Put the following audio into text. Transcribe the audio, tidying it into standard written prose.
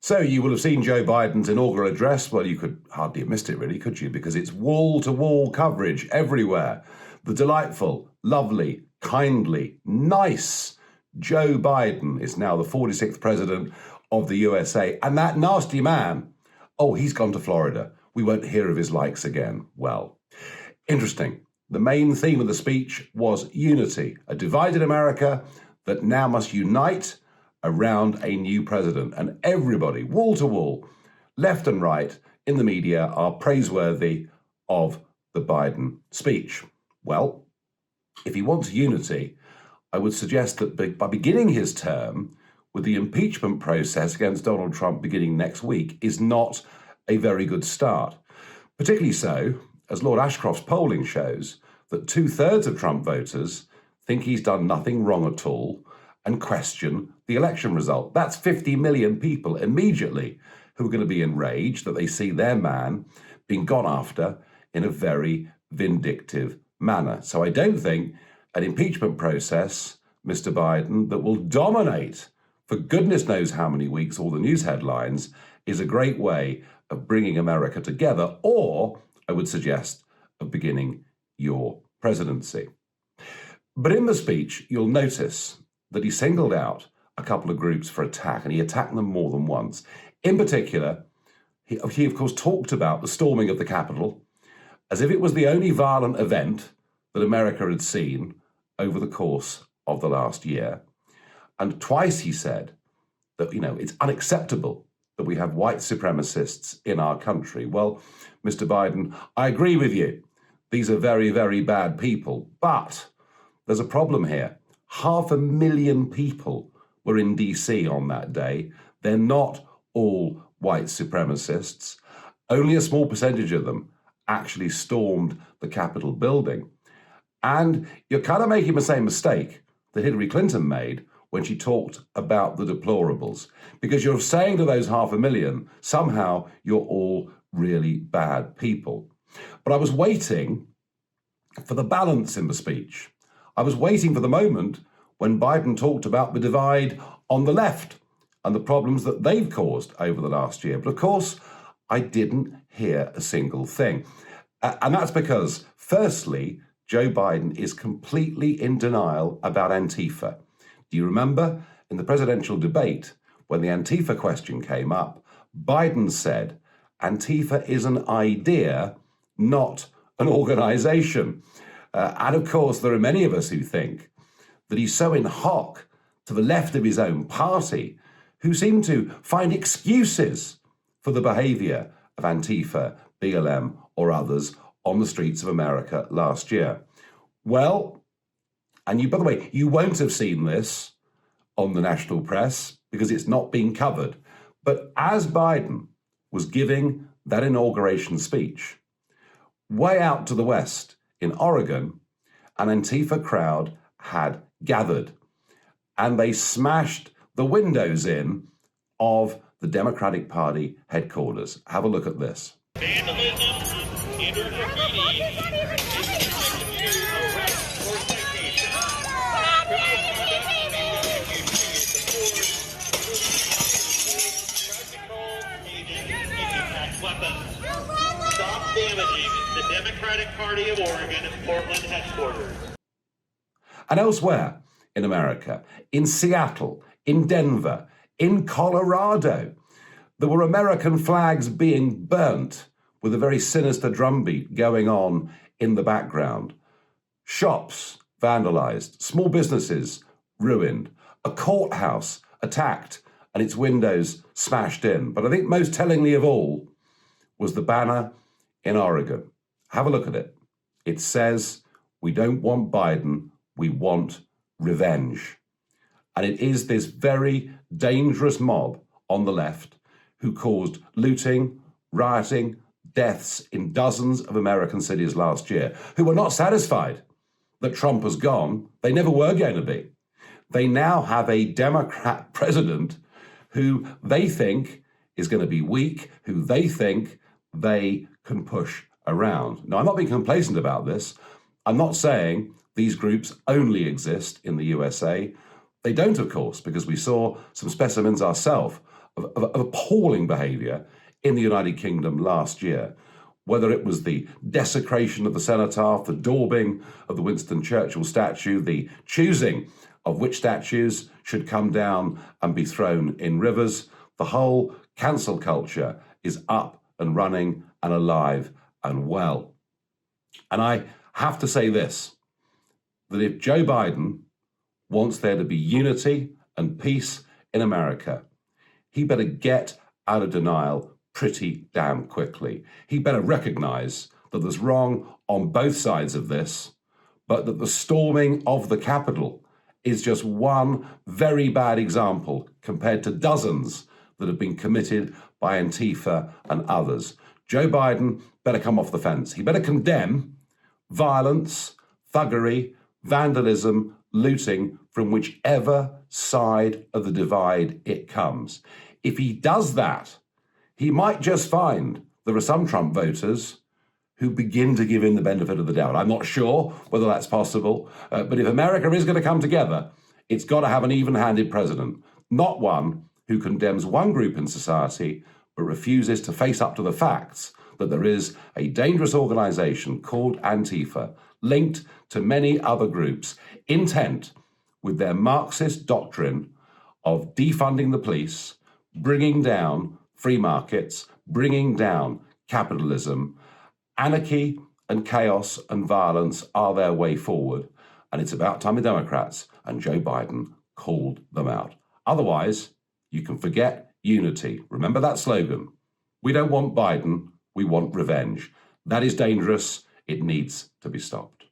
So you will have seen Joe Biden's inaugural address. Well, you could hardly have missed it, really, could you? Because it's wall-to-wall coverage everywhere. The delightful, lovely, kindly, nice Joe Biden is now the 46th president of the USA. And that nasty man, oh, he's gone to Florida. We won't hear of his likes again. Well, interesting. The main theme of the speech was unity, a divided America that now must unite around a new president. And everybody, wall to wall, left and right in the media, are praiseworthy of the Biden speech. Well, if he wants unity, I would suggest that by beginning his term with the impeachment process against Donald Trump beginning next week is not a very good start. Particularly so, as Lord Ashcroft's polling shows, that 2/3 of Trump voters think he's done nothing wrong at all and question the election result. That's 50 million people immediately who are going to be enraged that they see their man being gone after in a very vindictive manner. So I don't think an impeachment process, Mr. Biden, that will dominate for goodness knows how many weeks all the news headlines is a great way of bringing America together, or I would suggest of beginning your presidency. But in the speech, you'll notice that he singled out a couple of groups for attack, and he attacked them more than once. In particular, he of course talked about the storming of the Capitol as if it was the only violent event that America had seen over the course of the last year. And twice he said that, it's unacceptable that we have white supremacists in our country. Well, Mr. Biden, I agree with you. These are very, very bad people. But there's a problem here. 500,000 people were in DC on that day. They're not all white supremacists. Only a small percentage of them actually stormed the Capitol building. And you're kind of making the same mistake that Hillary Clinton made when she talked about the deplorables, because you're saying to those 500,000, somehow you're all really bad people. But I was waiting for the balance in the speech. I was waiting for the moment when Biden talked about the divide on the left and the problems that they've caused over the last year. But of course, I didn't hear a single thing. And that's because, firstly, Joe Biden is completely in denial about Antifa. Do you remember in the presidential debate when the Antifa question came up, Biden said, Antifa is an idea, not an organization. And of course, there are many of us who think that he's so in hock to the left of his own party who seem to find excuses for the behavior of Antifa, BLM, or others on the streets of America last year. Well, and by the way, you won't have seen this on the national press because it's not being covered. But as Biden was giving that inauguration speech, way out to the west in Oregon, an Antifa crowd had gathered and they smashed the windows in of the Democratic Party headquarters. Have a look at this. Vandalism, indoor graffiti, weapons. Stop damaging the Democratic Party of Oregon and Portland headquarters. And elsewhere in America, in Seattle, in Denver, in Colorado, there were American flags being burnt with a very sinister drumbeat going on in the background. Shops vandalized, small businesses ruined, a courthouse attacked and its windows smashed in. But I think most tellingly of all was the banner in Oregon. Have a look at it. It says, "We don't want Biden, we want revenge." And it is this very dangerous mob on the left who caused looting, rioting, deaths in dozens of American cities last year, who were not satisfied that Trump was gone. They never were going to be. They now have a Democrat president who they think is going to be weak, who they think they can push around. Now, I'm not being complacent about this. I'm not saying these groups only exist in the USA. They don't, of course, because we saw some specimens ourselves of appalling behaviour in the United Kingdom last year, whether it was the desecration of the cenotaph, the daubing of the Winston Churchill statue, the choosing of which statues should come down and be thrown in rivers. The whole cancel culture is up and running and alive and well. And I have to say this, that if Joe Biden wants there to be unity and peace in America, he better get out of denial pretty damn quickly. He better recognize that there's wrong on both sides of this, but that the storming of the Capitol is just one very bad example compared to dozens that have been committed by Antifa and others. Joe Biden better come off the fence. He better condemn violence, thuggery, vandalism, looting from whichever side of the divide it comes. If he does that, he might just find there are some Trump voters who begin to give him the benefit of the doubt. I'm not sure whether that's possible, but if America is going to come together, it's got to have an even-handed president, not one who condemns one group in society but refuses to face up to the facts that there is a dangerous organization called Antifa linked to many other groups intent with their Marxist doctrine of defunding the police, bringing down free markets, bringing down capitalism. Anarchy and chaos and violence are their way forward, and it's about time the Democrats and Joe Biden called them out. Otherwise, you can forget unity. Remember that slogan. We don't want Biden, we want revenge. That is dangerous. It needs to be stopped.